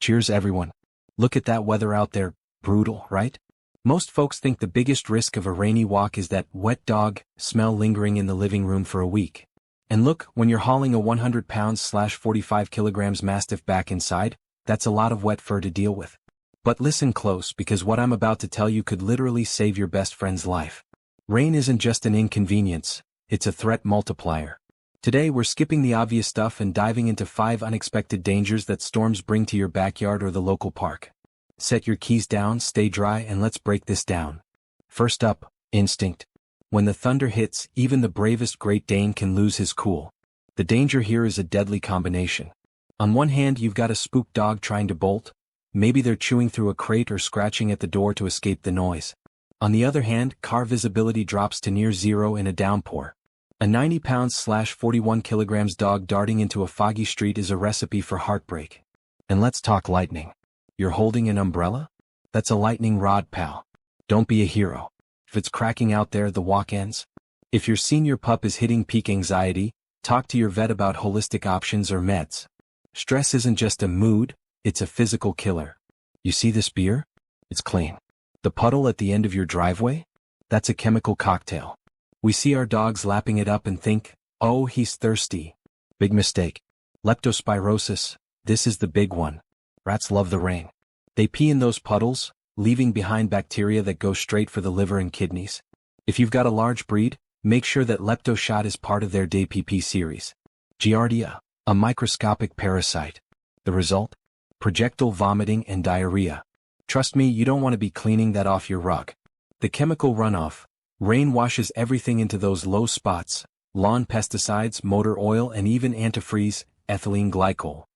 Cheers everyone. Look at that weather out there, brutal, right? Most folks think the biggest risk of a rainy walk is that wet dog smell lingering in the living room for a week. And look, when you're hauling a 100 pounds/45 kilograms Mastiff back inside, that's a lot of wet fur to deal with. But listen close, because what I'm about to tell you could literally save your best friend's life. Rain isn't just an inconvenience, it's a threat multiplier. Today we're skipping the obvious stuff and diving into 5 unexpected dangers that storms bring to your backyard or the local park. Set your keys down, stay dry, and let's break this down. First up, instinct. When the thunder hits, even the bravest Great Dane can lose his cool. The danger here is a deadly combination. On one hand, you've got a spooked dog trying to bolt. Maybe they're chewing through a crate or scratching at the door to escape the noise. On the other hand, car visibility drops to near zero in a downpour. A 90 pounds/41 kilograms dog darting into a foggy street is a recipe for heartbreak. And let's talk lightning. You're holding an umbrella? That's a lightning rod, pal. Don't be a hero. If it's cracking out there, the walk ends. If your senior pup is hitting peak anxiety, talk to your vet about holistic options or meds. Stress isn't just a mood, it's a physical killer. You see this beer? It's clean. The puddle at the end of your driveway? That's a chemical cocktail. We see our dogs lapping it up and think, oh, he's thirsty. Big mistake. Leptospirosis, this is the big one. Rats love the rain. They pee in those puddles, leaving behind bacteria that go straight for the liver and kidneys. If you've got a large breed, make sure that Leptoshot is part of their Day PP series. Giardia, a microscopic parasite. The result? Projectile vomiting and diarrhea. Trust me, you don't want to be cleaning that off your rug. The chemical runoff. Rain washes everything into those low spots: lawn pesticides, motor oil, and even antifreeze, ethylene glycol.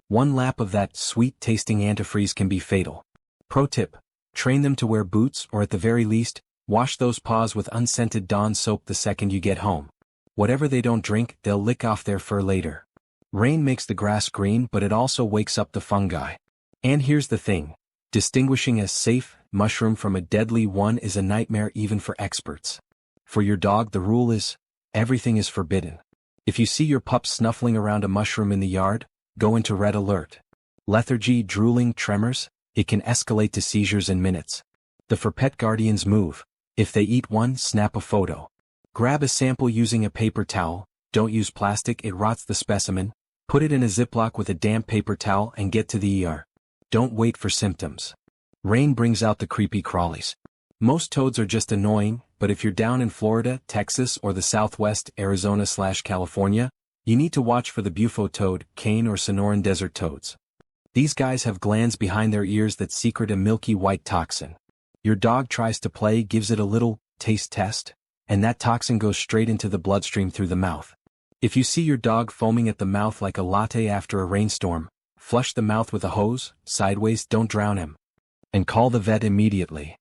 One lap of that sweet-tasting antifreeze can be fatal. Pro tip: train them to wear boots, or at the very least, wash those paws with unscented Dawn soap the second you get home. Whatever they don't drink, they'll lick off their fur later. Rain makes the grass green, but it also wakes up the fungi. And here's the thing: distinguishing a safe mushroom from a deadly one is a nightmare even for experts. For your dog, the rule is, everything is forbidden. If you see your pup snuffling around a mushroom in the yard, go into red alert. Lethargy, drooling, tremors, it can escalate to seizures in minutes. The For Pet Guardians move: if they eat one, snap a photo. Grab a sample using a paper towel, don't use plastic, it rots the specimen. Put it in a Ziploc with a damp paper towel and get to the ER. Don't wait for symptoms. Rain brings out the creepy crawlies. Most toads are just annoying, but if you're down in Florida, Texas, or the Southwest, Arizona/California, you need to watch for the bufo toad, cane or Sonoran desert toads. These guys have glands behind their ears that secrete a milky white toxin. Your dog tries to play, gives it a little taste test, and that toxin goes straight into the bloodstream through the mouth. If you see your dog foaming at the mouth like a latte after a rainstorm, flush the mouth with a hose, sideways, don't drown him. And call the vet immediately.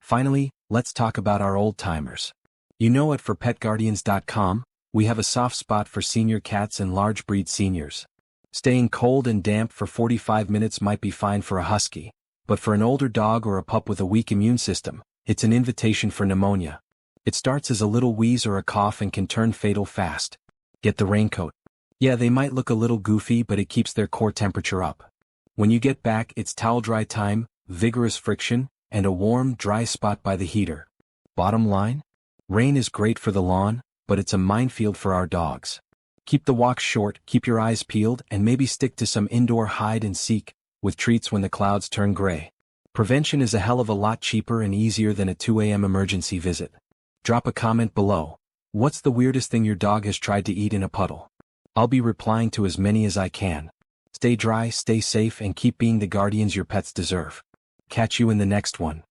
Finally, let's talk about our old-timers. You know, at forpetguardians.com, we have a soft spot for senior cats and large breed seniors. Staying cold and damp for 45 minutes might be fine for a husky, but for an older dog or a pup with a weak immune system, it's an invitation for pneumonia. It starts as a little wheeze or a cough and can turn fatal fast. Get the raincoat. Yeah, they might look a little goofy, but it keeps their core temperature up. When you get back, it's towel dry time, vigorous friction, and a warm, dry spot by the heater. Bottom line? Rain is great for the lawn, but it's a minefield for our dogs. Keep the walks short, keep your eyes peeled, and maybe stick to some indoor hide and seek, with treats when the clouds turn gray. Prevention is a hell of a lot cheaper and easier than a 2 a.m. emergency visit. Drop a comment below. What's the weirdest thing your dog has tried to eat in a puddle? I'll be replying to as many as I can. Stay dry, stay safe, and keep being the guardians your pets deserve. Catch you in the next one.